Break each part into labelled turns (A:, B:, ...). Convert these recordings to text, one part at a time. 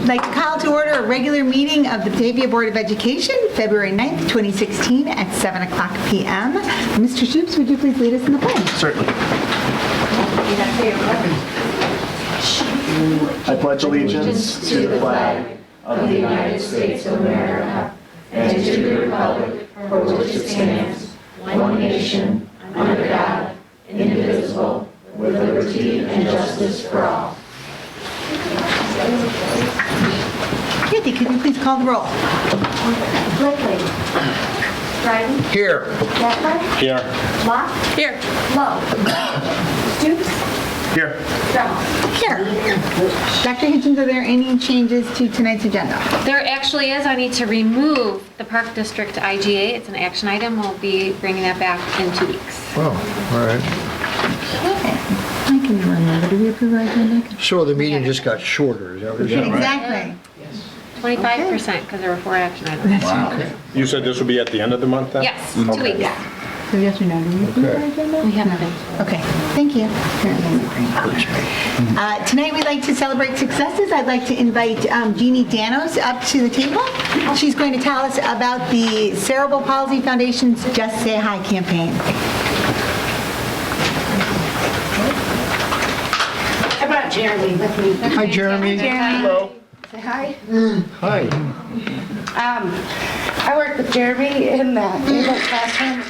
A: I'd like to call to order a regular meeting of the Batavia Board of Education, February 9th, 2016 at 7 o'clock p.m. Mr. Stoops, would you please lead us in the pledge?
B: Certainly. I pledge allegiance to the flag of the United States of America and to the republic for which it stands, one nation, under God, indivisible, with liberty and justice for all.
A: Kathy, could you please call the roll?
C: Blakely. Dryden.
B: Here.
C: Gettler.
B: Here.
C: Locke.
A: Here.
C: Lowe. Stoops.
B: Here.
C: Drummond.
A: Here. Dr. Hitchens, are there any changes to tonight's agenda?
D: There actually is. I need to remove the Park District IGA. It's an action item. We'll be bringing that back in 2 weeks.
E: Oh, all right.
A: Okay. I can remember. Do we approve our agenda?
E: So the meeting just got shorter, is that what you're saying?
A: Exactly.
D: 25% because there were 4 action items.
B: Wow.
F: You said this will be at the end of the month then?
D: Yes, 2 weeks.
A: So yes or no, do we approve our agenda?
D: We haven't been.
A: Okay, thank you. Tonight we'd like to celebrate successes. I'd like to invite Jeannie Danos up to the table. She's going to tell us about the Cerebral Palsy Foundation's Just Say Hi campaign.
C: How about Jeremy with me?
E: Hi, Jeremy.
A: Hello.
C: Say hi.
E: Hi.
C: I work with Jeremy in the English classroom,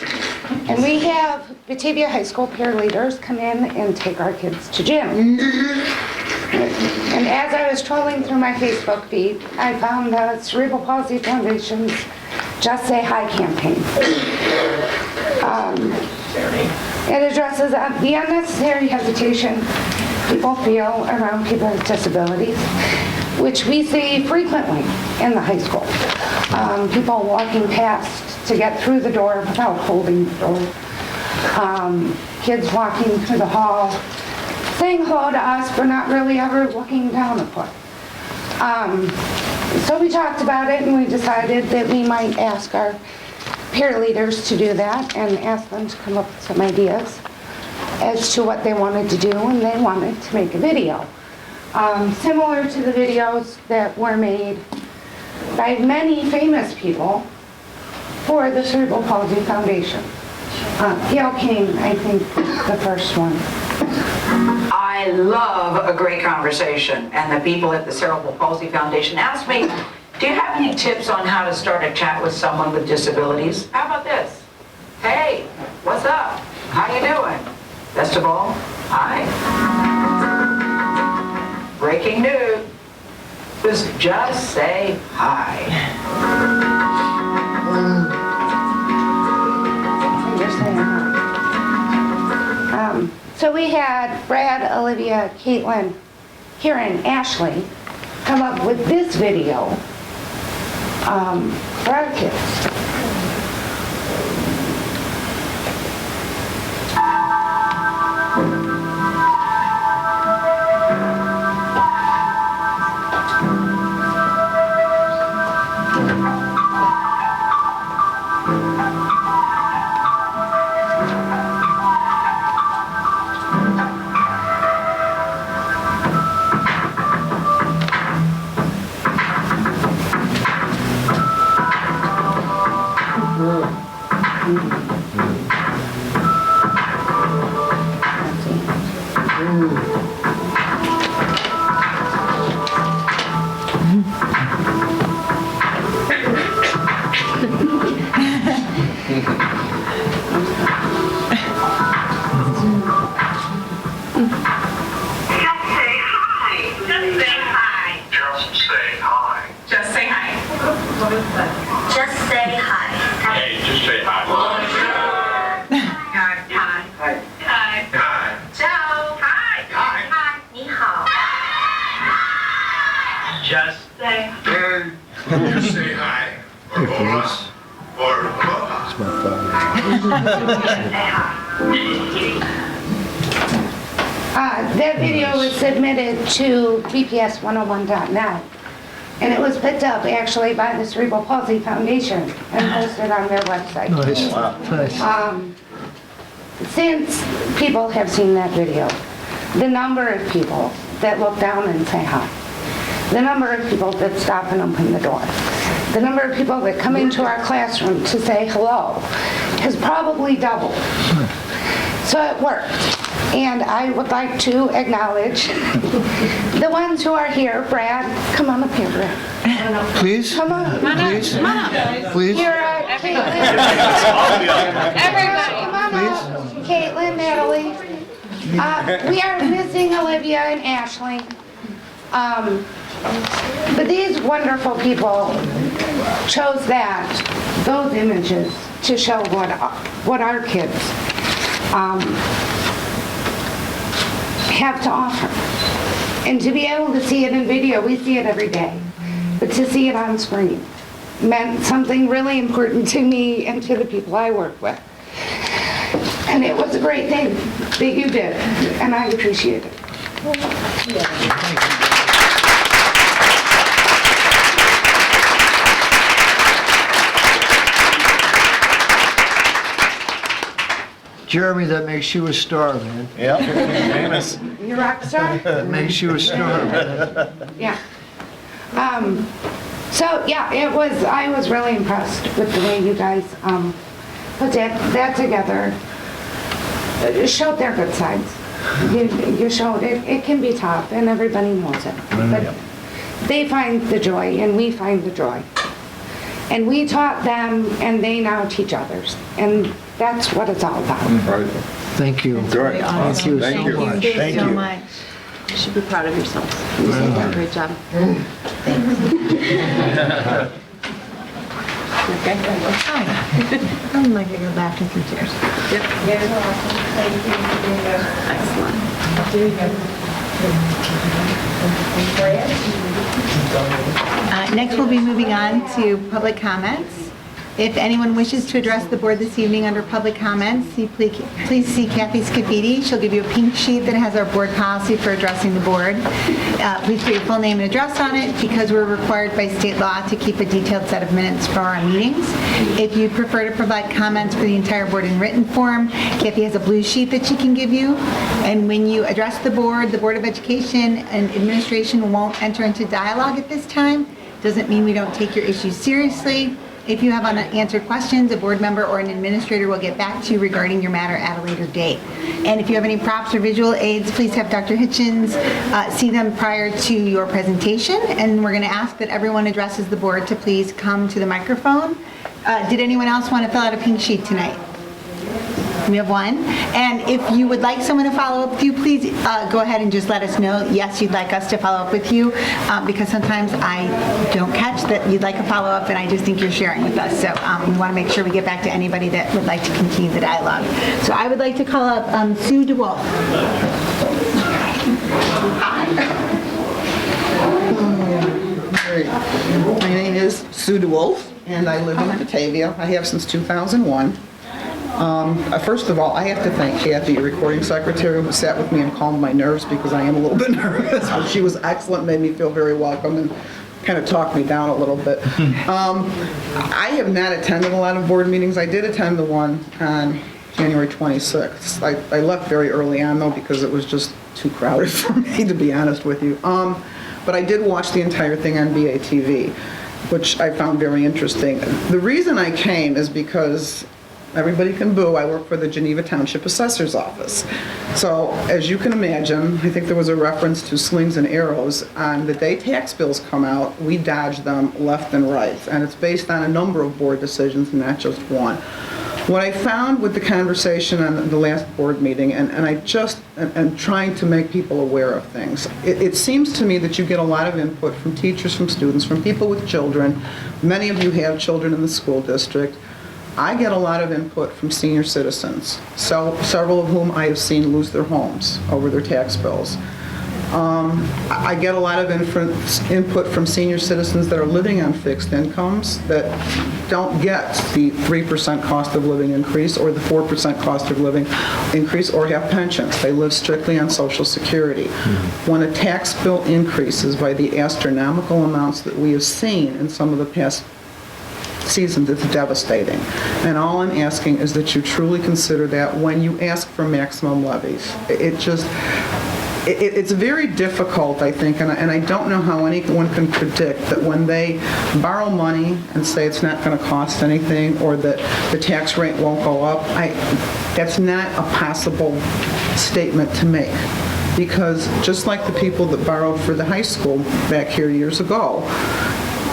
C: and we have Batavia High School peer leaders come in and take our kids to gym. And as I was trolling through my Facebook feed, I found the Cerebral Palsy Foundation's Just Say Hi campaign. It addresses the unnecessary hesitation people feel around people with disabilities, which we see frequently in the high school. People walking past to get through the door without holding the door. Kids walking through the hall, saying hello to us, but not really ever looking down upon. So we talked about it and we decided that we might ask our peer leaders to do that and ask them to come up with some ideas as to what they wanted to do, and they wanted to make a video. Similar to the videos that were made by many famous people for the Cerebral Palsy Foundation. Gail King, I think, the first one.
G: I love a great conversation, and the people at the Cerebral Palsy Foundation asked me, do you have any tips on how to start a chat with someone with disabilities? How about this? Hey, what's up? How you doing? Best of all, hi. Breaking news. Just say hi.
C: You're saying hi. So we had Brad, Olivia, Caitlin, Kieran, Ashley come up with this video for our kids. That video was submitted to bps101.net, and it was picked up actually by the Cerebral Palsy Foundation and posted on their website.
E: Nice. Wow. Nice.
C: Since people have seen that video, the number of people that look down and say hi the number of people that stop and open the door, the number of people that come into our classroom to say hello has probably doubled. So it worked. And I would like to acknowledge the ones who are here. Brad, come on up here, Brad.
E: Please?
C: Come on.
E: Please? Please?
C: Here, Caitlin.
D: Everybody.
C: Come on up. Caitlin, Natalie. We are missing Olivia and Ashley. But these wonderful people chose those images to show what our kids have to offer. And to be able to see it in video, we see it every day, but to see it on screen meant something really important to me and to the people I work with. And it was a great thing that you did, and I appreciate it.
E: Jeremy, that makes you a star, man.
F: Yeah, famous.
C: You rock star?
E: That makes you a star, man.
C: Yeah. So yeah, I was really impressed with the way you guys put that together. It showed their good sides. You showed it can be tough, and everybody knows it. But they find the joy, and we find the joy. And we taught them, and they now teach others. And that's what it's all about.
E: Thank you.
F: Good.
E: Thank you
F: Thank
E: so
F: you.
E: much.
A: Thank you so much.
B: You should be proud of yourselves. You did a great job.
A: Hi. I'm like you're laughing through tears. Next, we'll be moving on to public comments. If anyone wishes to address the board this evening under public comments, please see Kathy Scafidi. She'll give you a pink sheet that has our board policy for addressing the board. Please put your full name and address on it because we're required by state law to keep a detailed set of minutes for our meetings. If you prefer to provide comments for the entire board in written form, Kathy has a blue sheet that she can give you. And when you address the Board of Education and administration won't enter into dialogue at this time. Doesn't mean we don't take your issues seriously. If you have unanswered questions, a board member or an administrator will get back to you regarding your matter at a later date. And if you have any props or visual aids, please have Dr. Hitchens see them prior to your presentation. And we're going to ask that everyone addresses the board to please come to the microphone. Did anyone else want to fill out a pink sheet tonight? We have one. And if you would like someone to follow up with you, please go ahead and just let us know, yes, you'd like us to follow up with you, because sometimes I don't catch that you'd like a follow-up and I just think you're sharing with us. So we want to make sure we get back to anybody that would like to continue the dialogue. So I would like to call up Sue DeWolf.
H: My name is Sue DeWolf, and I live in Batavia. I have since 2001. First of all, I have to thank Kathy, your recording secretary, who sat with me and calmed my nerves because I am a little bit nervous. But she was excellent, made me feel very welcome, and kind of talked me down a little bit. I have not attended a lot of board meetings. I did attend the one on January 26th. I left very early on, though, because it was just too crowded for me, to be honest with you. But I did watch the entire thing on BATV, which I found very interesting. The reason I came is because everybody can boo. I work for the Geneva Township Assessor's Office. So, as you can imagine, I think there was a reference to slings and arrows. On the day tax bills come out, we dodge them left and right. And it's based on a number of board decisions, not just one. What I found with the conversation on the last board meeting, and I just am trying to make people aware of things, it seems to me that you get a lot of input from teachers, from students, from people with children. Many of you have children in the school district. I get a lot of input from senior citizens, several of whom I have seen lose their homes over their tax bills. I get a lot of input from senior citizens that are living on fixed incomes that don't get the 3% cost of living increase or the 4% cost of living increase or have pensions. They live strictly on Social Security. When a tax bill increases by the astronomical amounts that we have seen in some of the past seasons, it's devastating. And all I'm asking is that you truly consider that when you ask for maximum levies. it's very difficult, I think, and I don't know how anyone can predict that when they borrow money and say it's not going to cost anything or that the tax rate won't go up, that's not a possible statement to make. Because just like the people that borrowed for the high school back here years ago,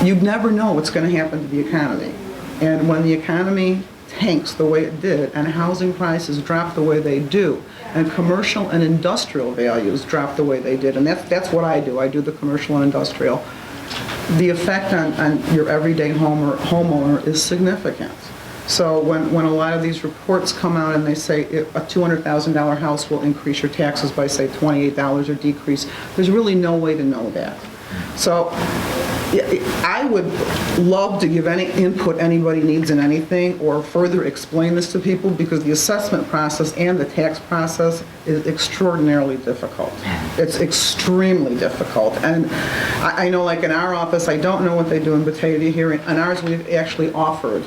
H: you'd never know what's going to happen to the economy. And when the economy tanks the way it did and housing prices drop the way they do and commercial and industrial values drop the way they did, and that's what I do. I do the commercial and industrial. The effect on your everyday homeowner is significant. So when a lot of these reports come out and they say a $200,000 house will increase your taxes by, say, $28 or decrease, there's really no way to know that. So I would love to give any input anybody needs in anything or further explain this to people because the assessment process and the tax process is extraordinarily difficult. It's extremely difficult. And I know, like in our office, I don't know what they do in Batavia here. In ours, we've actually offered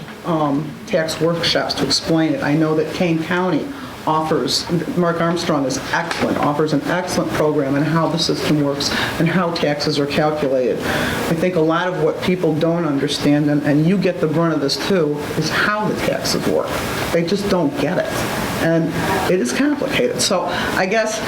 H: tax workshops to explain it. I know that Kane County offers, Mark Armstrong is excellent, offers an excellent program on how the system works and how taxes are calculated. I think a lot of what people don't understand, and you get the brunt of this too, is how the taxes work. They just don't get it. And it is complicated. So I guess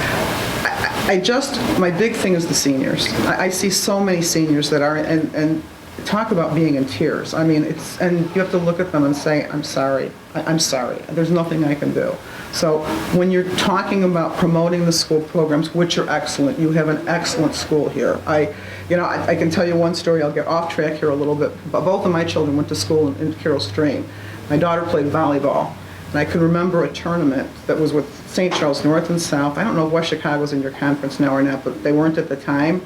H: my big thing is the seniors. I see so many seniors that are, and talk about being in tears. I mean, and you have to look at them and say, I'm sorry. I'm sorry. There's nothing I can do. So when you're talking about promoting the school programs, which are excellent, you have an excellent school here. I can tell you one story. I'll get off track here a little bit, but both of my children went to school in Carroll Stream. My daughter played volleyball, and I can remember a tournament that was with St. Charles North and South. I don't know if West Chicago's in your conference now or not, but they weren't at the time.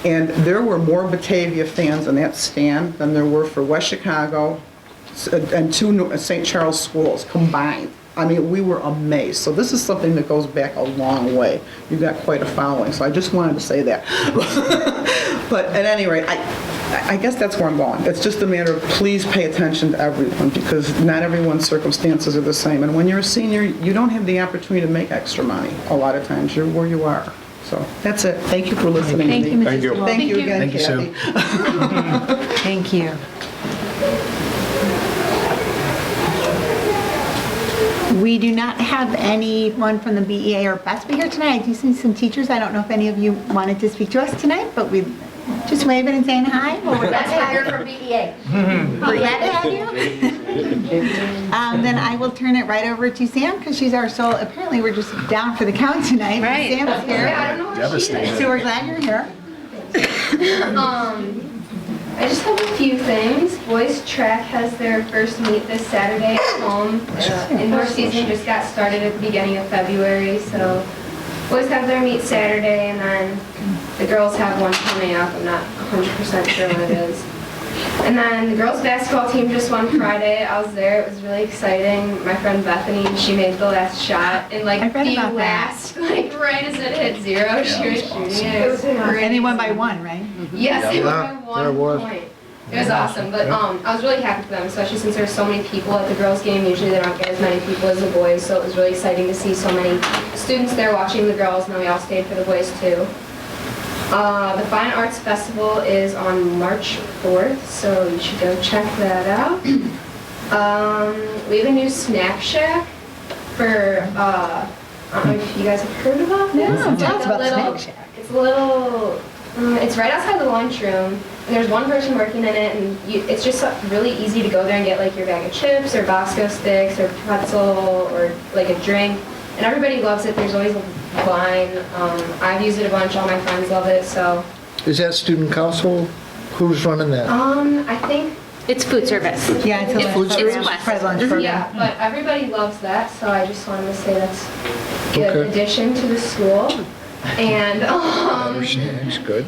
H: And there were more Batavia fans in that stand than there were for West Chicago and two St. Charles schools combined. I mean, we were amazed. So this is something that goes back a long way. You've got quite a following, so I just wanted to say that. But at any rate, I guess that's where I'm going. It's just a matter of please pay attention to everyone because not everyone's circumstances are the same. And when you're a senior, you don't have the opportunity to make extra money. A lot of times you're where you are. So that's it. Thank you for listening
A: Thank
H: to
A: you,
H: me.
A: Mrs.
F: Thank you.
A: Wolf.
H: Thank you again,
E: Thank you, Sue.
H: Kathy.
A: Thank you. We do not have anyone from the BEA or BESPA here tonight. I do see some teachers. I don't know if any of you wanted to speak to us tonight, but we just waving and saying hi. Well, we're glad to have you.
B: from BEA.
A: We're glad to have you. Then I will turn it right over to Sam because she's our sole. Apparently, we're just down for the count tonight.
D: Right.
A: Sam's here.
B: I don't know where she is.
A: So we're glad you're here.
I: I just have a few things. Boys track has their first meet this Saturday at home. Indoor season just got started at the beginning of February, so boys have their meet Saturday, and then the girls have one coming up. I'm not 100% sure what it is. And then the girls basketball team just won Friday. I was there. It was really exciting. My friend Bethany, she made the last shot. And like
A: I read
I: the
A: about that.
I: last, like right as it hit zero, she was shooting it. It was great.
A: And they won by one, right?
I: Yes, they
E: Yeah,
I: won by
E: there
I: one
E: was.
I: point. It was awesome, but I was really happy for them, especially since there's so many people at the girls' game. Usually they don't get as many people as the boys, so it was really exciting to see so many students there watching the girls, and then we all stayed for the boys too. The Fine Arts Festival is on March 4th, so you should go check that out. We have a new snack shack for, I don't know if you guys have heard about this.
A: No,
I: It's
A: tell
I: like
A: us
I: a
A: about
I: little-
A: Snack Shack.
I: It's a little, it's right outside the lunchroom, and there's one person working in it, and it's just really easy to go there and get like your bag of chips, or Bosco sticks, or pretzel, or like a drink, and everybody loves it. There's always a line. I've used it a bunch, all my friends love it, so.
E: Is that student council? Who's running that?
I: I think,
D: It's food service.
A: Yeah, it's a
D: It's-
A: lunch
D: it's
A: program.
D: West.
A: Private lunch program.
I: yeah, but everybody loves that, so I just wanted to say that's a good
E: Okay.
I: addition to the school. And,
E: Better snacks, good.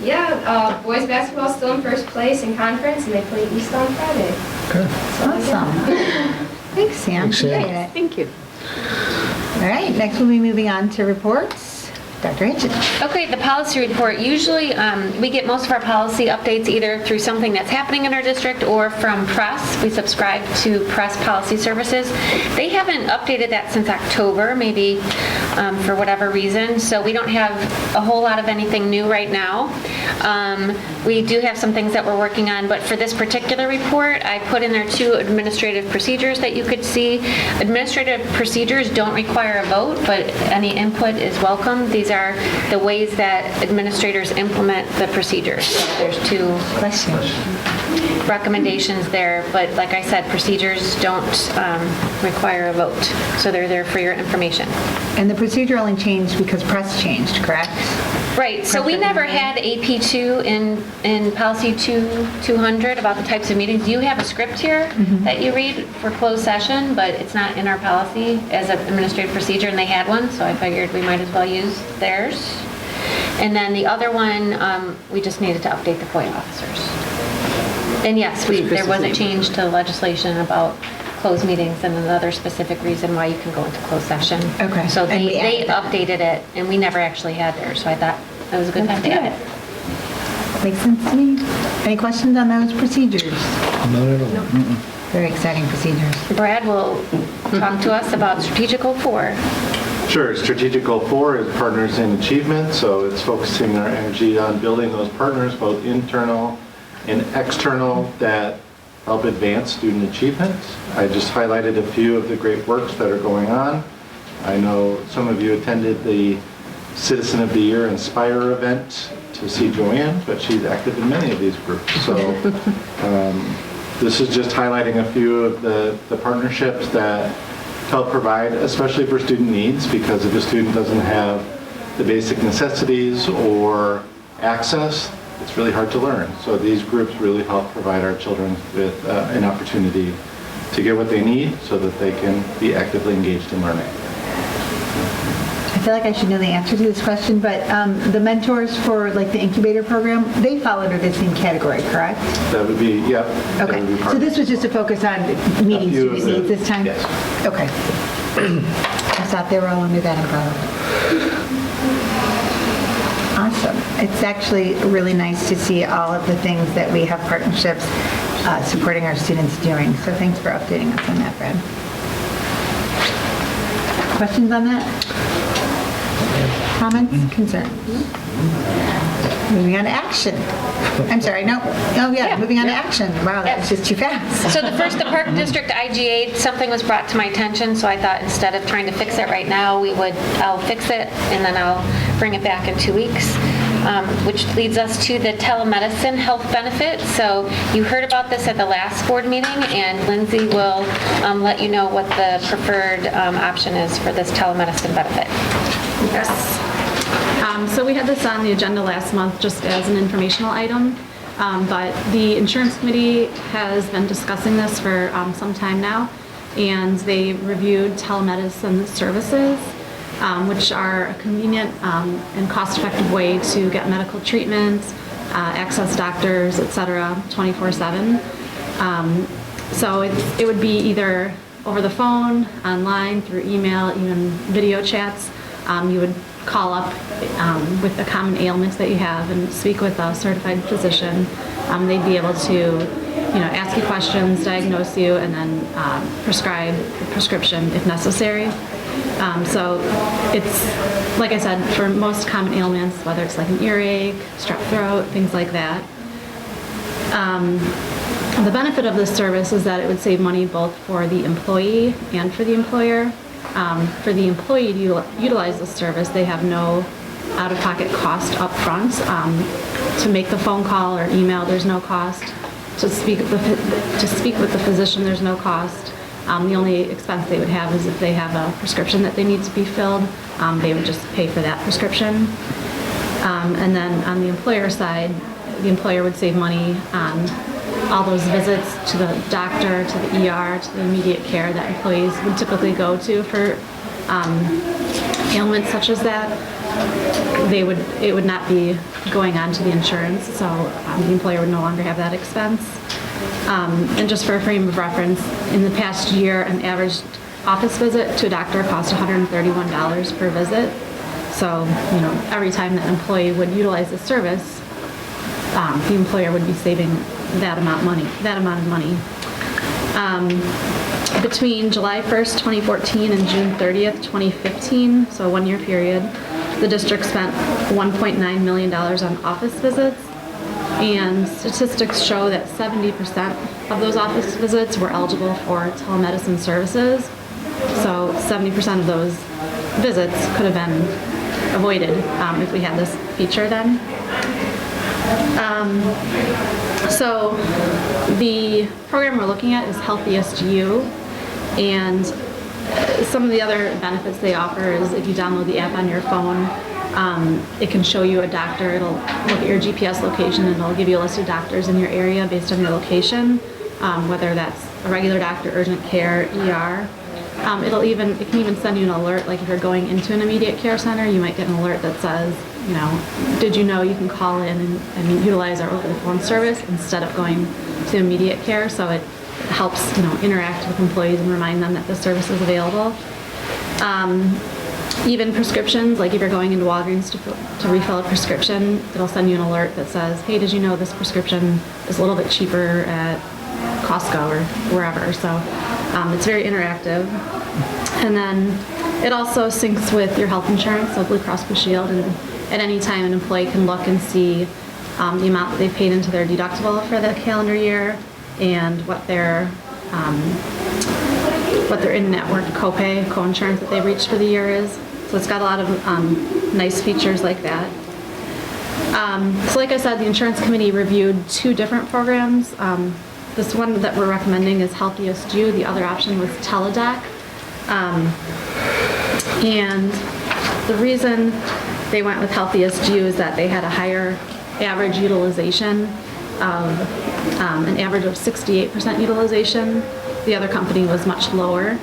I: yeah, boys basketball is still in first place in conference, and they play East on Friday.
E: Good.
A: Awesome. Thanks, Sam.
E: Thanks, Sam.
A: Appreciate it.
D: Thank you.
A: All right, next we'll be moving on to reports. Dr. Hitchens.
D: Okay, the policy report. Usually, we get most of our policy updates either through something that's happening in our district or from press. We subscribe to press policy services. They haven't updated that since October, maybe for whatever reason. So we don't have a whole lot of anything new right now. We do have some things that we're working on, but for this particular report, I put in there 2 administrative procedures that you could see. Administrative procedures don't require a vote, but any input is welcome. These are the ways that administrators implement the procedures. So there's 2 recommendations there, but like I said, procedures don't require a vote. So they're there for your information.
A: And the procedure only changed because press changed, correct?
D: Right, so we never had AP2 in policy 200 about the types of meetings. You have a script here that you read for closed session, but it's not in our policy as an administrative procedure, and they had one, so I figured we might as well use theirs. And then the other one, we just needed to update the FOIA officers. And yes, there was a change to legislation about closed meetings and another specific reason why you can go into closed session.
A: Okay.
D: So
A: And we
D: they
A: added that.
D: updated it, and we never actually had theirs, so I thought it was a good time to add it.
A: Makes sense to me. Any questions on those procedures?
E: Not at all.
A: Very exciting procedures.
D: Brad will talk to us about Strategic Goal 4.
J: Sure. Strategic Goal 4 is Partners in Achievement, so it's focusing our energy on building those partners, both internal and external, that help advance student achievement. I just highlighted a few of the great works that are going on. I know some of you attended the Citizen of the Year Inspire event to see Joanne, but she's active in many of these groups. So this is just highlighting a few of the partnerships that help provide, especially for student needs, because if a student doesn't have the basic necessities or access, it's really hard to learn. So these groups really help provide our children with an opportunity to get what they need so that they can be actively engaged in learning.
A: I feel like I should know the answer to this question, but the mentors for like the incubator program, they fall under the same category, correct?
J: That would be, yeah. that would be
A: Okay,
J: part
A: so
J: of
A: this
J: it.
A: was just a focus on meeting
J: A few of
A: student
J: the-
A: needs this time?
J: yes.
A: Okay. I thought they were all under that umbrella. Awesome. It's actually really nice to see all of the things that we have partnerships supporting our students doing. So thanks for updating us on that, Brad. Questions on that? Comments, concerns? Moving on to action. I'm sorry, no. Oh, yeah, moving on to action. Wow, that was just too fast.
D: So the Park District IGA, something was brought to my attention, so I thought instead of trying to fix it right now, I'll fix it and then I'll bring it back in 2 weeks, which leads us to the telemedicine health benefit. So you heard about this at the last board meeting, and Lindsay will let you know what the preferred option is for this telemedicine benefit.
K: Yes. So we had this on the agenda last month just as an informational item, but the insurance committee has been discussing this for some time now, and they reviewed telemedicine services, which are a convenient and cost-effective way to get medical treatment, access doctors, etc., 24/7. So it would be either over the phone, online, through email, even video chats. You would call up with the common ailments that you have and speak with a certified physician. They'd be able to, ask you questions, diagnose you, and then prescribe a prescription if necessary. So it's, like I said, for most common ailments, whether it's like an earache, strep throat, things like that. The benefit of this service is that it would save money both for the employee and for the employer. For the employee to utilize this service, they have no out-of-pocket cost up front. To make the phone call or email, there's no cost. To speak with the physician, there's no cost. The only expense they would have is if they have a prescription that they need to be filled, they would just pay for that prescription. And then on the employer side, the employer would save money on all those visits to the doctor, to the ER, to the immediate care that employees would typically go to for ailments such as that. It would not be going on to the insurance, so the employer would no longer have that expense. And just for a frame of reference, in the past year, an average office visit to a doctor cost $131 per visit. So, every time that an employee would utilize the service, the employer would be saving that amount of money. Between July 1st, 2014 and June 30th, 2015, so a one-year period, the district spent $1.9 million on office visits, and statistics show that 70% of those office visits were eligible for telemedicine services. So 70% of those visits could have been avoided if we had this feature then. So the program we're looking at is Healthiest You, and some of the other benefits they offer is if you download the app on your phone, it can show you a doctor. It'll look at your GPS location and it'll give you a list of doctors in your area based on your location, whether that's a regular doctor, urgent care, ER. It can even send you an alert, like if you're going into an immediate care center, you might get an alert that says, did you know you can call in and utilize our over-the-phone service instead of going to immediate care? So it helps, interact with employees and remind them that the service is available. Even prescriptions, like if you're going into Walgreens to refill a prescription, it'll send you an alert that says, hey, did you know this prescription is a little bit cheaper at Costco or wherever? So it's very interactive. And then it also syncs with your health insurance, so Blue Cross Blue Shield, and at any time an employee can look and see the amount that they've paid into their deductible for the calendar year and what their in-network copay, co-insurance that they've reached for the year is. So it's got a lot of nice features like that. So like I said, the insurance committee reviewed two different programs. This one that we're recommending is Healthiest You. The other option was Teledoc. And the reason they went with Healthiest You is that they had a higher average utilization of an average of 68% utilization. The other company was much lower.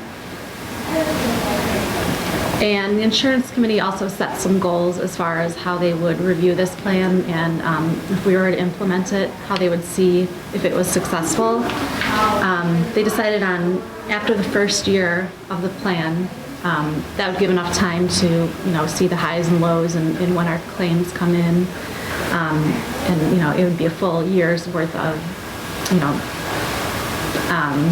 K: And the insurance committee also set some goals as far as how they would review this plan and if we were to implement it, how they would see if it was successful. They decided on after the first year of the plan, that would give enough time to see the highs and lows and when our claims come in. And it would be a full year's worth of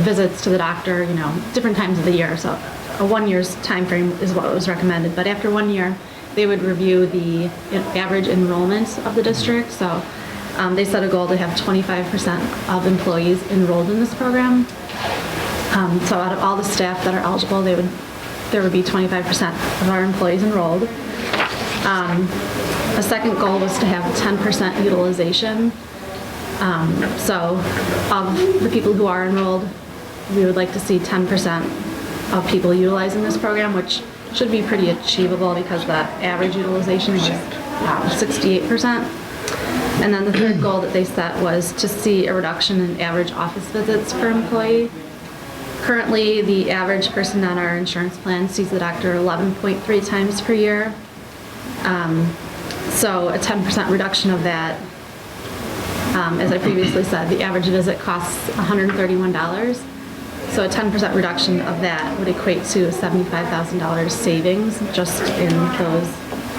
K: visits to the doctor, different times of the year. So a 1 year's time frame is what was recommended. But after 1 year, they would review the average enrollment of the district. So they set a goal to have 25% of employees enrolled in this program. So out of all the staff that are eligible, there would be 25% of our employees enrolled. A second goal was to have 10% utilization. So of the people who are enrolled, we would like to see 10% of people utilizing this program, which should be pretty achievable because the average utilization was 68%. And then the third goal that they set was to see a reduction in average office visits per employee. Currently, the average person on our insurance plan sees the doctor 11.3 times per year. So a 10% reduction of that, as I previously said, the average visit costs $131. So a 10% reduction of that would equate to a $75,000 savings just in a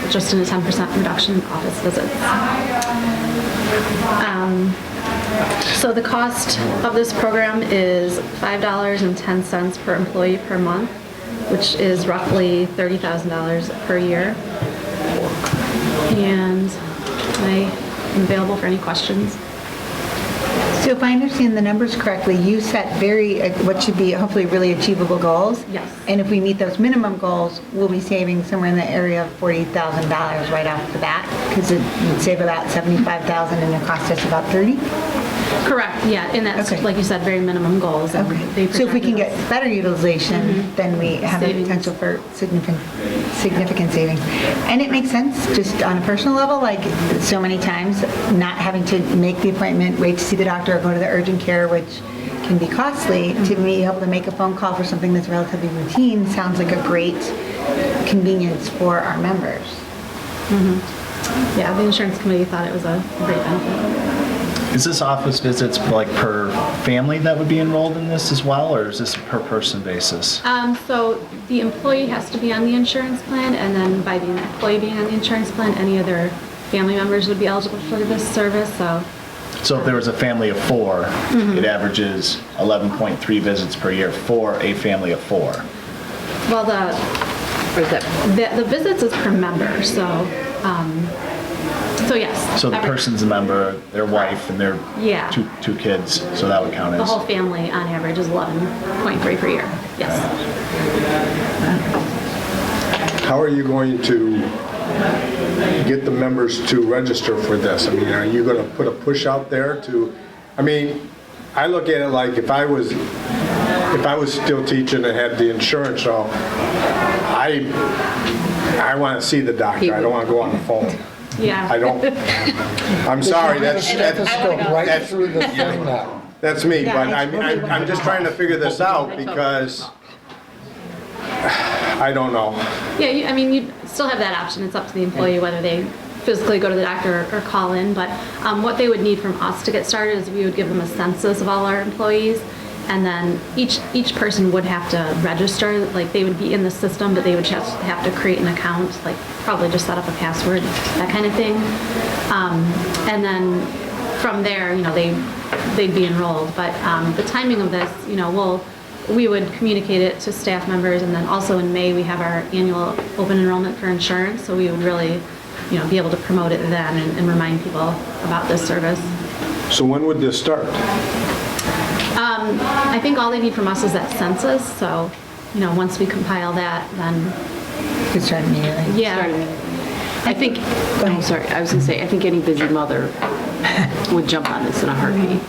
K: 10% reduction in office visits. So the cost of this program is $5.10 per employee per month, which is roughly $30,000 per year. And I am available for any questions.
A: So if I understand the numbers correctly, you set what should be hopefully really achievable goals.
K: Yes.
A: And if we meet those minimum goals, we'll be saving somewhere in the area of $40,000 right off the bat, because it would save about $75,000 and it cost us about $30,000?
K: Correct, yeah, and that's,
A: Okay.
K: like you said, very minimum goals. And they
A: So if we can
K: projected
A: get better utilization, then we have the
K: Savings.
A: potential for significant savings. And it makes sense, just on a personal level, like so many times, not having to make the appointment, wait to see the doctor, or go to the urgent care, which can be costly, to be able to make a phone call for something that's relatively routine sounds like a great convenience for our members.
K: Yeah, the insurance committee thought it was a great benefit.
L: Is this office visits like per family that would be enrolled in this as well, or is this a per person basis?
K: So the employee has to be on the insurance plan, and then by the employee being on the insurance plan, any other family members would be eligible for this service, so.
L: So if there was a family of 4, it averages 11.3 visits per year for a family of 4.
K: Well, the visits is per member, so yes.
L: So the person's a member, their wife, and their
K: Yeah.
L: two kids, so that would count
K: The
L: as.
K: whole family on average is 11.3 per year, yes.
M: How are you going to get the members to register for this? I mean, are you going to put a push out there to, I mean, I look at it like if I was still teaching and had the insurance, so I want to see the doctor. I don't want to go on the phone.
K: Yeah.
M: I don't, I'm sorry, that's
E: Right through the thing now.
M: that's me,
A: Yeah,
M: but
A: I
M: I'm just trying to figure this out because I don't know.
K: Yeah, you still have that option. It's up to the employee whether they physically go to the doctor or call in. But what they would need from us to get started is we would give them a census of all our employees. And then each person would have to register, like they would be in the system, but they would just have to create an account, like probably just set up a password, that kind of thing. And then from there, they'd be enrolled. But the timing of this, we would communicate it to staff members, and then also in May we have our annual open enrollment for insurance, so we would really, be able to promote it then and remind people about this service.
M: So when would this start?
K: I think all they need from us is that census, so, once we compile that, then,
A: Could start immediately.
K: yeah.
B: I think, I'm sorry, I was going to say, I think any busy mother would jump on this in a heartbeat.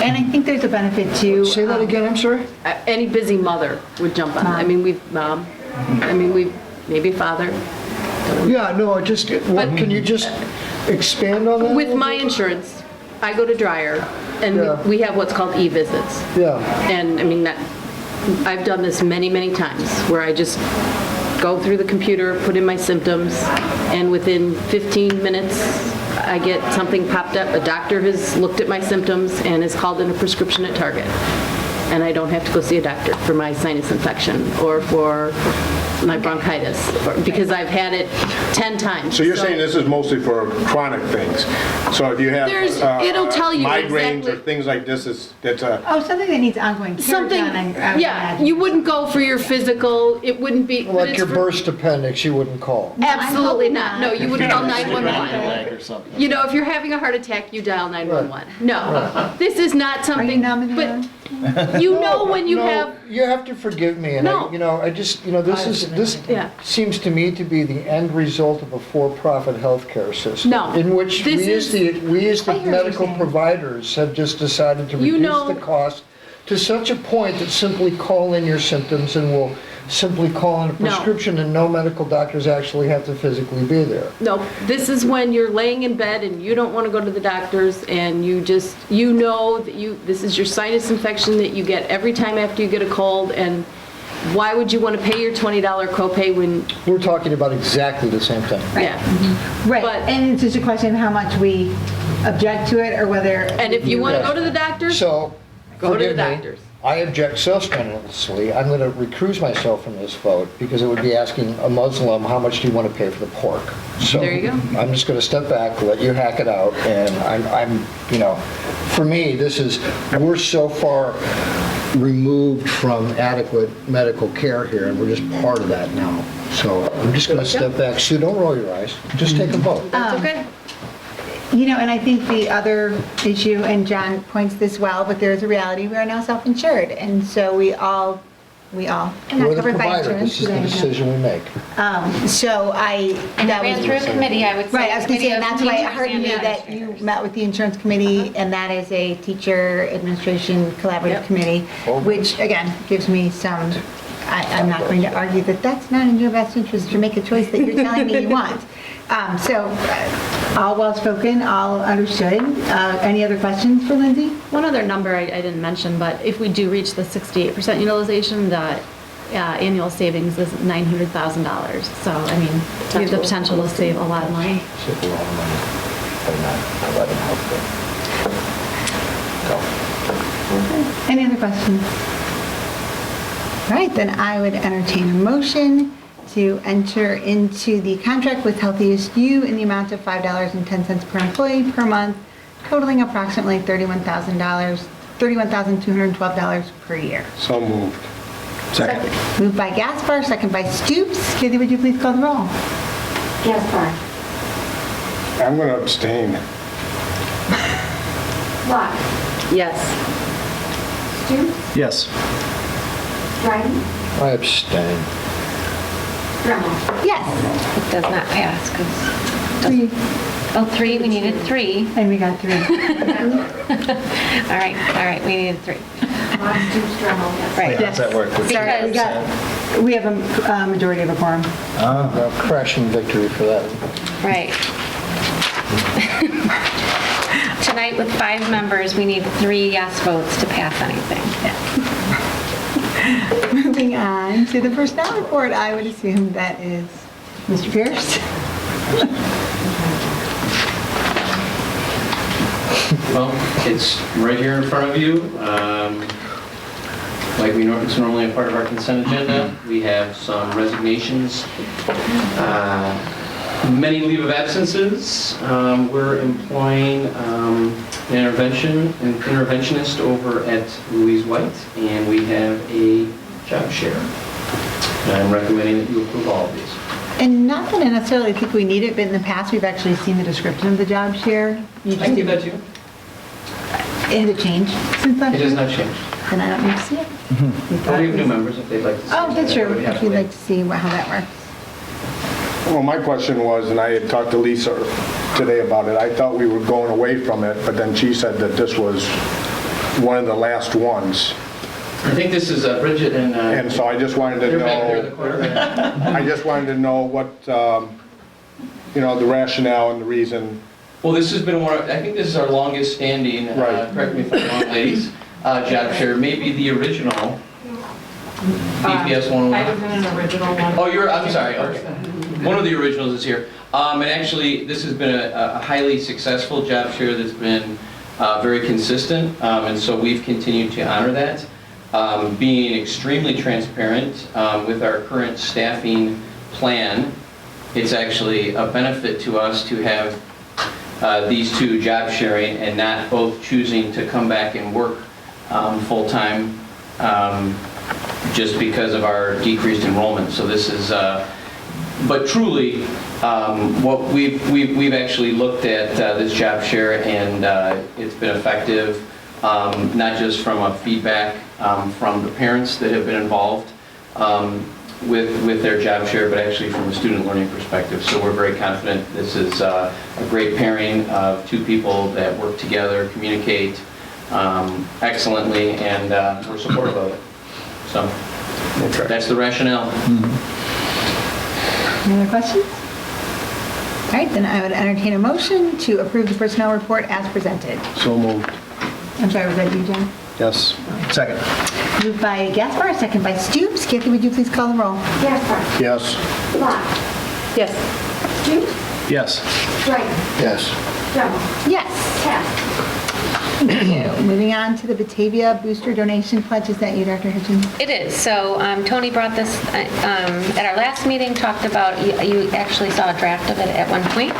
A: And I think there's a benefit too.
E: Say that again, I'm sorry?
B: Any busy mother would jump on it. I mean, maybe a father.
E: Yeah, no, can you just expand on that?
B: With my insurance, I go to Dryer, and
E: Yeah.
B: we have what's called e-visits.
E: Yeah,
B: And I've done this many, many times, where I just go through the computer, put in my symptoms, and within 15 minutes, I get something popped up. A doctor has looked at my symptoms and has called in a prescription at Target. And I don't have to go see a doctor for my sinus infection or for my bronchitis, because I've had it 10 times.
M: So you're saying this is mostly for chronic things? So if you have
B: it'll tell you
M: migraines
B: exactly.
M: or things like this, it's a...
A: Oh, something that needs ongoing care
B: Something,
A: done, I would
B: yeah,
A: imagine.
B: you wouldn't go for your physical, it wouldn't be. but
E: like
B: it's
E: your
B: for-
E: burst appendix, you wouldn't call.
B: Absolutely
A: I'm
B: not.
A: hoping
B: No, you would call 911.
L: Leg or something.
B: If you're having a heart attack, you dial 911. No, this is not
A: Are you
B: something,
A: nominating
B: but
A: them?
B: when you
E: No,
B: have,
E: you have to forgive me, and
B: No.
E: this
B: Yeah.
E: seems to me to be the end result of a for-profit healthcare system.
B: No,
E: In which
B: this
E: we as
B: is-
E: the
A: I hear what you're
E: medical
A: saying.
E: providers have just decided to
B: You
E: reduce
B: know-
E: the cost to such a point that simply call in your symptoms and will simply call in a
B: No.
E: prescription, and no medical doctors actually have to physically be there.
B: no, this is when you're laying in bed and you don't want to go to the doctors, and you just, that this is your sinus infection that you get every time after you get a cold, and why would you want to pay your $20 copay when,
E: We're talking about exactly the same thing.
B: yeah.
A: Right,
B: But-
A: and it's just a question of how much we object to it or whether.
B: And if you want to go to the doctors,
E: So,
B: go to the
E: forgive me,
B: doctors.
E: I object so strenuously. I'm going to recuse myself from this vote because it would be asking a Muslim, how much do you want to pay for the pork? So
B: There you go.
E: I'm just going to step back, let you hack it out, and I'm for me, we're so far removed from adequate medical care here, and we're just part of that now. So I'm just going to step back. Sue, don't roll your eyes. Just take a vote.
B: That's okay.
A: And I think the other issue, and John points this well, but there's a reality, we are now self-insured, and so we all are not
E: We're the
A: covered by
E: provider.
A: insurance.
E: This is the decision we make.
A: So
D: And it
A: that
D: ran
A: was.
D: through a committee, I would say.
A: Right, I was going to say, and that's why it
D: Committee of
A: heard me
D: teachers
A: that
D: and
A: you met with the insurance committee, and that is a teacher administration collaborative
B: Yep.
A: committee, which, again, gives me some, I'm not going to argue that that's not in your best interest to make a choice that you're telling me you want. All well-spoken, all understood. Any other questions for Lindsay?
K: One other number I didn't mention, but if we do reach the 68% utilization, the annual savings is $900,000. So, we have the potential to save a lot of money.
E: Save a lot of money by not providing healthcare.
A: Any other questions? All right, then I would entertain a motion to enter into the contract with Healthiest You in the amount of $5.10 per employee per month, totaling approximately $31,212 per year.
M: So moved.
E: Second.
A: Moved by Gaspar, second by Stoops. Kathy, would you please call the roll?
B: Gaspar.
M: I'm going to abstain.
B: Locke.
K: Yes.
B: Stoops.
L: Yes.
B: Dryden.
E: I abstain.
B: Dremel.
A: Yes.
D: It does not pass because,
A: 3.
D: oh, 3, we needed 3.
A: And we got 3.
D: All right, we needed 3.
B: Locke, Stoops, Dremel, yes.
A: Right.
L: How does that work? With
A: Sorry, we have a majority of a quorum.
E: A crashing victory for that.
D: Right. Tonight, with 5 members, we need 3 yes votes to pass anything.
A: Moving on to the personnel report, I would assume that is Mr. Pierce.
N: Well, it's right here in front of you. It's normally a part of our consent agenda. We have some resignations, many leave of absences. We're employing an interventionist over at Louise White, and we have a job share. And I'm recommending that you approve all of these.
A: And not that I necessarily think we need it, but in the past, we've actually seen the description of the job share.
N: I can give that to you.
A: Has it changed since last
N: It
A: year?
N: has not changed.
A: Then I don't need to see it.
N: But we have new members if they'd like to see.
A: Oh, that's true.
N: Everybody has
A: If you'd
N: to
A: like to see how that works.
M: Well, my question was, and I had talked to Lisa today about it, I thought we were going away from it, but then she said that this was one of the last ones.
N: I think this is Bridget and...
M: And so I just wanted to
N: They're back there in the
M: know,
N: corner.
M: I just wanted to know what, the rationale and the reason.
N: Well, this has been I think this is our longest standing,
M: Right.
N: correct me if I'm wrong, ladies, job share, maybe the original DPS one.
O: I was in an original one.
N: Oh, I'm sorry, okay. One of the originals is here. And actually, this has been a highly successful job share that's been very consistent, and so we've continued to honor that. Being extremely transparent with our current staffing plan, it's actually a benefit to us to have these 2 job sharing and not both choosing to come back and work full-time just because of our decreased enrollment. So this is, but truly, what we've actually looked at this job share, and it's been effective, not just from a feedback from the parents that have been involved with their job share, but actually from a student learning perspective. So we're very confident this is a great pairing of 2 people that work together, communicate excellently, and we're supportive of it. So that's the rationale.
A: Any other questions? All right, then I would entertain a motion to approve the personnel report as presented.
E: So moved.
A: I'm sorry, was that you, Jen?
E: Yes. Second.
A: Moved by Gaspar, second by Stoops. Kathy, would you please call the roll?
B: Gaspar.
E: Yes.
B: Locke.
K: Yes.
B: Stoops.
L: Yes.
B: Dryden.
E: Yes.
B: Dremel.
A: Yes.
B: Pass.
A: Thank you. Moving on to the Batavia booster donation pledge. Is that you, Dr. Hitchens?
D: It is. So Tony brought this at our last meeting, talked about, you actually saw a draft of it at one point.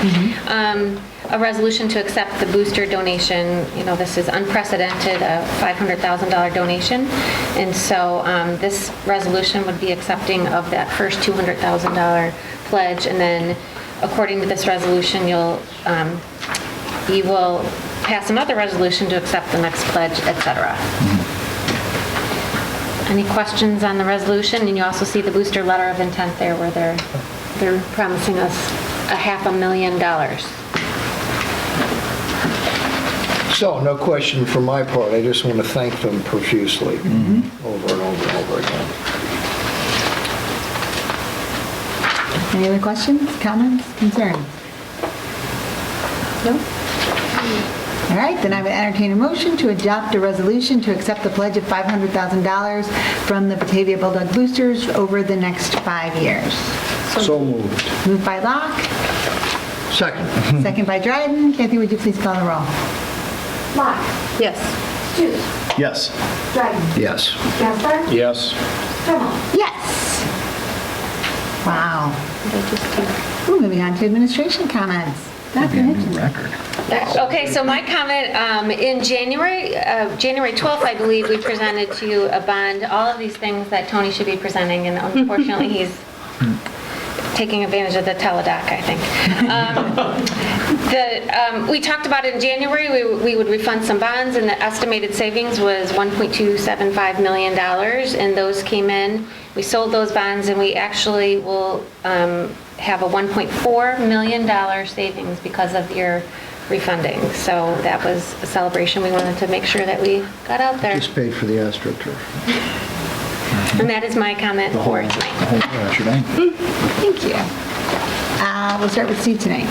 D: A resolution to accept the booster donation. This is unprecedented, a $500,000 donation. And so this resolution would be accepting of that first $200,000 pledge. And then according to this resolution, you will pass another resolution to accept the next pledge, etc. Any questions on the resolution? And you also see the booster letter of intent there where they're promising us $500,000.
E: So, no question from my part. I just want to thank them profusely over and over and over again.
A: Any other questions, comments, concerns? No? All right, then I would entertain a motion to adopt a resolution to accept the pledge of $500,000 from the Batavia Bulldog Boosters over the next 5 years.
E: So moved.
A: Moved by Locke,
E: Second.
A: second by Dryden. Kathy, would you please call the roll?
B: Locke.
K: Yes.
I: Stutes.
L: Yes.
I: Dryden.
E: Yes.
I: Gessler.
F: Yes.
I: Sturman.
A: Yes. Wow. Ooh, moving on to administration comments. Dr. Hitchens.
L: Record.
D: Okay, so my comment, in January 12th, I believe, we presented to you a bond, all of these things that Tony should be presenting, and unfortunately, he's taking advantage of the teledoc, I think. We talked about in January, we would refund some bonds, and the estimated savings was $1.275 million, and those came in. We sold those bonds, and we actually will have a $1.4 million savings because of your refunding. So that was a celebration we wanted to make sure that we got out there.
E: Just paid for the AstroTurf.
D: And that is my comment for tonight.
A: Thank you. We'll start with Steve tonight.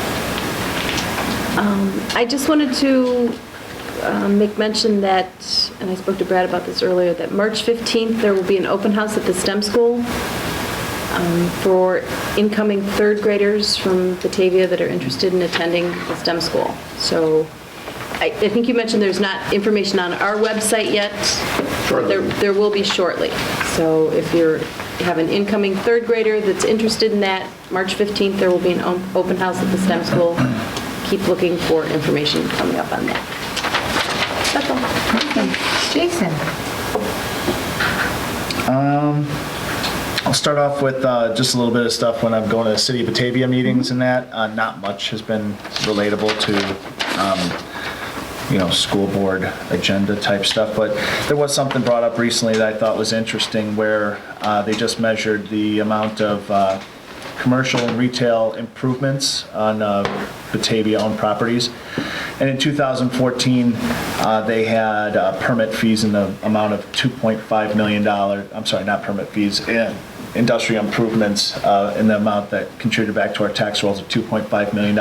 O: I just wanted to make mention that, and I spoke to Brad about this earlier, that March 15th there will be an open house at the STEM school for incoming third graders from Batavia that are interested in attending the STEM school. So I think you mentioned there's not information on our website yet. There will be shortly. So if you have an incoming third grader that's interested in that, March 15th there will be an open house at the STEM school. Keep looking for information coming up on that. That's all.
A: Okay. Jason.
L: I'll start off with just a little bit of stuff when I'm going to City of Batavia meetings and that. Not much has been relatable to school board agenda type stuff, but there was something brought up recently that I thought was interesting where they just measured the amount of commercial and retail improvements on Batavia-owned properties. And in 2014, they had permit fees in the amount of $2.5 million. I'm sorry, not permit fees, industrial improvements in the amount that contributed back to our tax rolls of $2.5 million.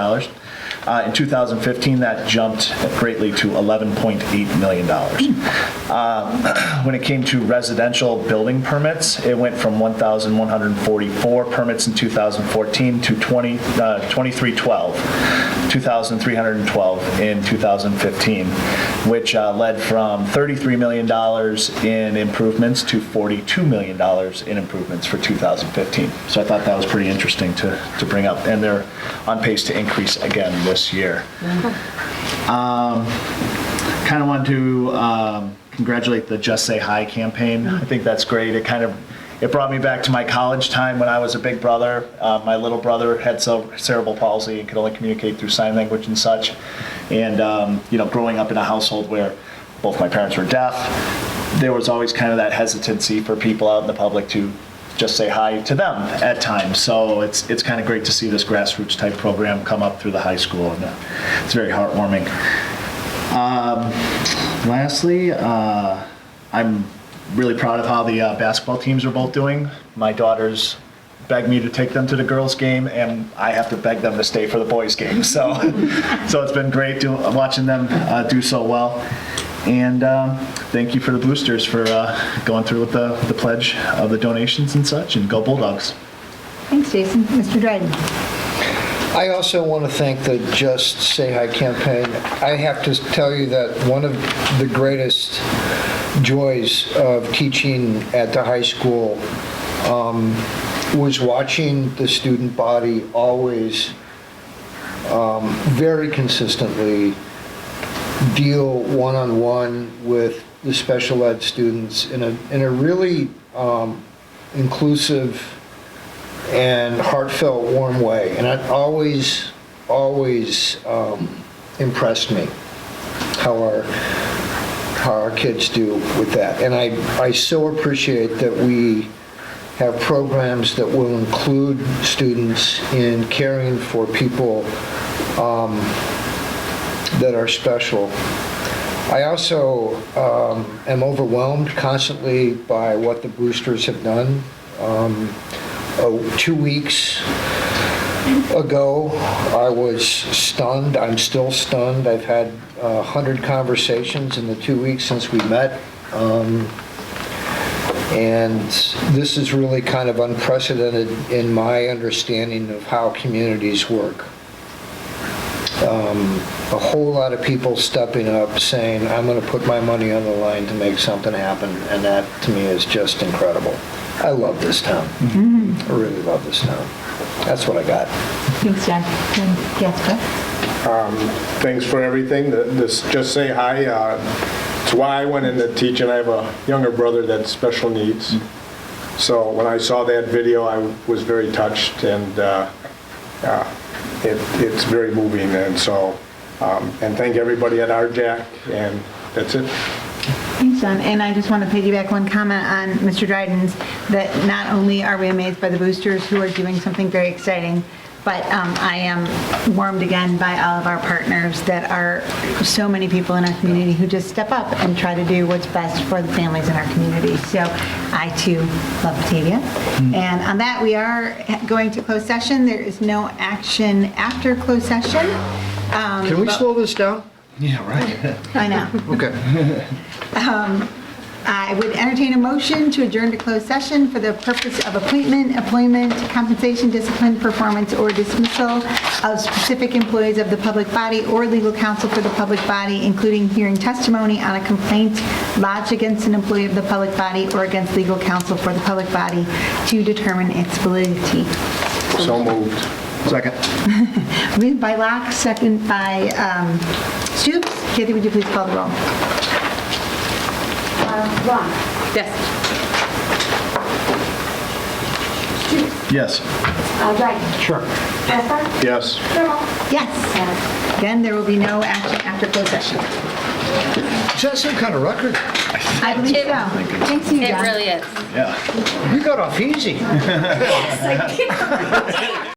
L: In 2015, that jumped greatly to $11.8 million. When it came to residential building permits, it went from 1,144 permits in 2014 to 2,312 in 2015, which led from $33 million in improvements to $42 million in improvements for 2015. So I thought that was pretty interesting to bring up, and they're on pace to increase again this year. Kind of want to congratulate the Just Say Hi campaign. I think that's great. It brought me back to my college time when I was a big brother. My little brother had cerebral palsy and could only communicate through sign language and such. And growing up in a household where both my parents were deaf, there was always kind of that hesitancy for people out in the public to just say hi to them at times. So it's kind of great to see this grassroots type program come up through the high school, and it's very heartwarming. Lastly, I'm really proud of how the basketball teams are both doing. My daughters beg me to take them to the girls' game, and I have to beg them to stay for the boys' game. So it's been great watching them do so well. And thank you for the boosters for going through with the pledge of the donations and such, and go Bulldogs.
A: Thanks, Jason. Mr. Dryden.
E: I also want to thank the Just Say Hi campaign. I have to tell you that one of the greatest joys of teaching at the high school was watching the student body always very consistently deal one-on-one with the special ed students in a really inclusive and heartfelt, warm way. And it always impressed me how our kids do with that. And I so appreciate that we have programs that will include students in caring for people that are special. I also am overwhelmed constantly by what the boosters have done. 2 weeks ago, I was stunned. I'm still stunned. I've had 100 conversations in the 2 weeks since we met. And this is really kind of unprecedented in my understanding of how communities work. a whole lot of people stepping up, saying, I'm going to put my money on the line to make something happen, and that, to me, is just incredible. I love this town. I really love this town. That's what I got.
A: Thanks, John. Jessica?
M: Thanks for everything. Just say hi. It's why I went into teaching. I have a younger brother that's special needs. So when I saw that video, I was very touched, and it's very moving. And so, and thank everybody at RJAC, and that's it.
A: Thanks, John. And I just want to piggyback one comment on Mr. Dryden's, that not only are we amazed by the boosters who are doing something very exciting, but I am warmed again by all of our partners that are so many people in our community who just step up and try to do what's best for the families in our community. So I too love Batavia. And on that, we are going to closed session. There is no action after closed session.
E: Can we slow this down?
L: Yeah, right.
A: I know.
E: Okay.
A: I would entertain a motion to adjourn to closed session for the purpose of appointment, employment, compensation, discipline, performance, or dismissal of specific employees of the public body or legal counsel for the public body, including hearing testimony on a complaint lodged against an employee of the public body or against legal counsel for the public body to determine its validity.
M: So moved.
E: Second.
A: Moved by Locke, second by Stoops. Kathy, would you please call the roll?
C: Ron?
O: Yes.
L: Yes.
C: Right.
E: Sure.
C: Jessica?
M: Yes.
A: Yes. Again, there will be no action after closed session.
E: Is that some kind of record?
A: I believe so. Thanks to you,
D: It
A: John.
D: really is.
L: Yeah.
E: You got off easy.
C: Yes, I did.